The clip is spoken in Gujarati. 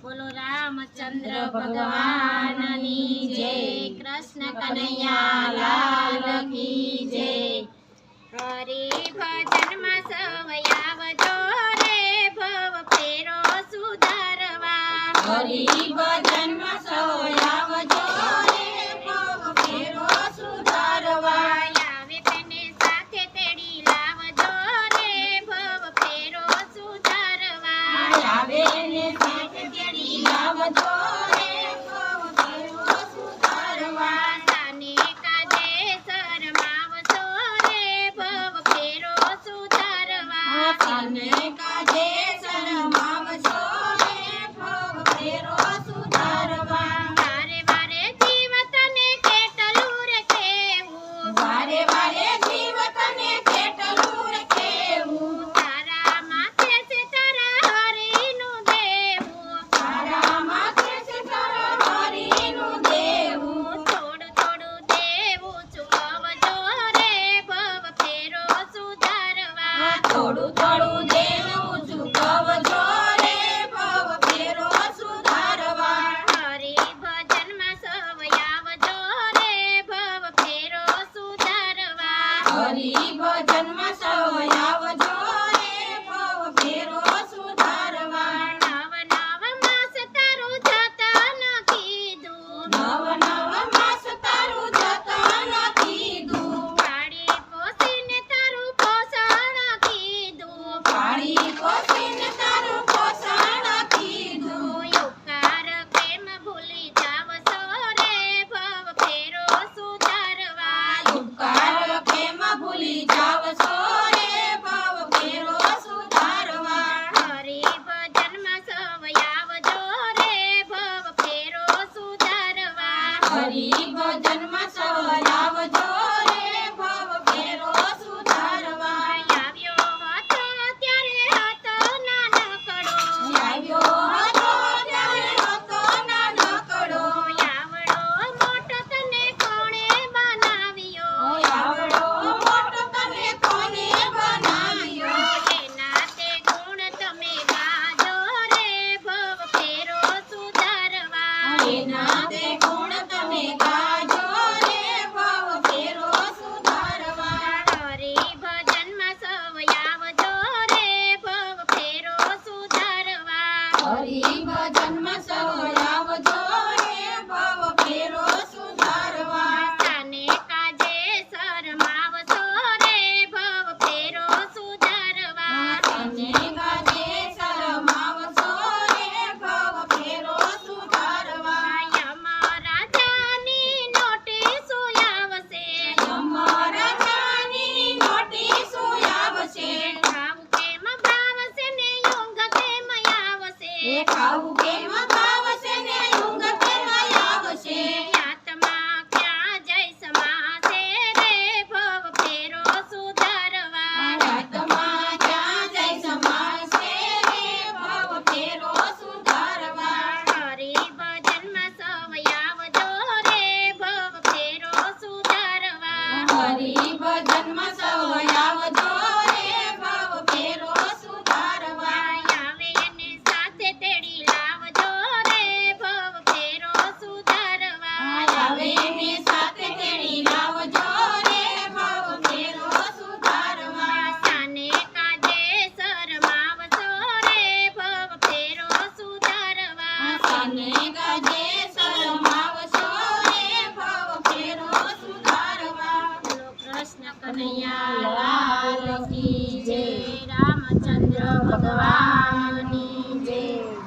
બોલો રામચંદ્ર ભગવાનની જય, કૃષ્ણ કનૈયા લાલ કી જય। હરી ભજનમાં સવયાવજો રે ભવ ફેરો સુધારવા, હરી ભજનમાં સવયાવજો રે ભવ ફેરો સુધારવા। આવે તેને સાથે તેડી લાવજો રે ભવ ફેરો સુધારવા, આવે ને સાથે તેડી લાવજો રે ભવ ફેરો સુધારવા। તાને કાજે શરમાવશો રે ભવ ફેરો સુધારવા, તને કાજે શરમાવશો રે ભવ ફેરો સુધારવા। વારે વારે જીવ તને કેટલું રે કહેવું, વારે વારે જીવ તને કેટલું રે કહેવું, તારા માથે છે તારા હરીનું દેવું, તારા માથે છે તારા હરીનું દેવું। થોડું થોડું દેવું ચૂકવજો રે ભવ ફેરો સુધારવા, થોડું થોડું દેવું ચૂકવજો રે ભવ ફેરો સુધારવા। હરી ભજનમાં સવયાવજો રે ભવ ફેરો સુધારવા, હરી ભજનમાં સવયાવજો રે ભવ ફેરો સુધારવા। નવ નવ માસ તારું જતન કીધું, નવ નવ માસ તારું જતન કીધું, પાળી પોસીને તારું પોષણ કીધું, પાળી પોસીને તારું પોષણ કીધું। ઉપકાર કેમ ભૂલી જાવશો રે ભવ ફેરો સુધારવા, ઉપકાર કેમ ભૂલી જાવશો રે ભવ ફેરો સુધારવા। હરી ભજનમાં સવયાવજો રે ભવ ફેરો સુધારવા, હરી ભજનમાં સવયાવજો રે ભવ ફેરો સુધારવા। આવ્યો હતો ત્યારે હતો નાનકડો, આવ્યો હતો ત્યારે હતો નાનકડો, આવડો મોટો તને કોણે બનાવ્યો, આવડો મોટો તને કોને બનાવ્યો। એના તે ગુણ તમે ગાજો રે ભવ ફેરો સુધારવા, એના તે ગુણ તમે ગાજો રે ભવ ફેરો સુધારવા। હરી ભજનમાં સવયાવજો રે ભવ ફેરો સુધારવા, હરી ભજનમાં સવયાવજો રે ભવ ફેરો સુધારવા। તાને કાજે શરમાવશો રે ભવ ફેરો સુધારવા, તને કાજે શરમાવશો રે ભવ ફેરો સુધારવા। યમરાજાની નોટિસો આવશે, યમરાજાની નોટિસો આવશે, ખાવું કેમ ભાવશે ને ઊંઘ કેમ આવશે, ખાવું કેમ ભાવશે ને ઊંઘ કેમ આવશે। આત્મા ક્યાં જય સમાશે રે ભવ ફેરો સુધારવા, આત્મા ક્યાં જય સમાશે રે ભવ ફેરો સુધારવા। હરી ભજનમાં સવયાવજો રે ભવ ફેરો સુધારવા, હરી ભજનમાં સવયાવજો રે ભવ ફેરો સુધારવા। આવે એને સાથે તેડી લાવજો રે ભવ ફેરો સુધારવા, આવે ને સાથે તેડી લાવજો રે ભવ ફેરો સુધારવા। તાને કાજે શરમાવશો રે ભવ ફેરો સુધારવા, તને કાજે શરમાવશો રે ભવ ફેરો સુધારવા। બોલો કૃષ્ણ કનૈયા લાલ કી જય। રામચંદ્ર ભગવાન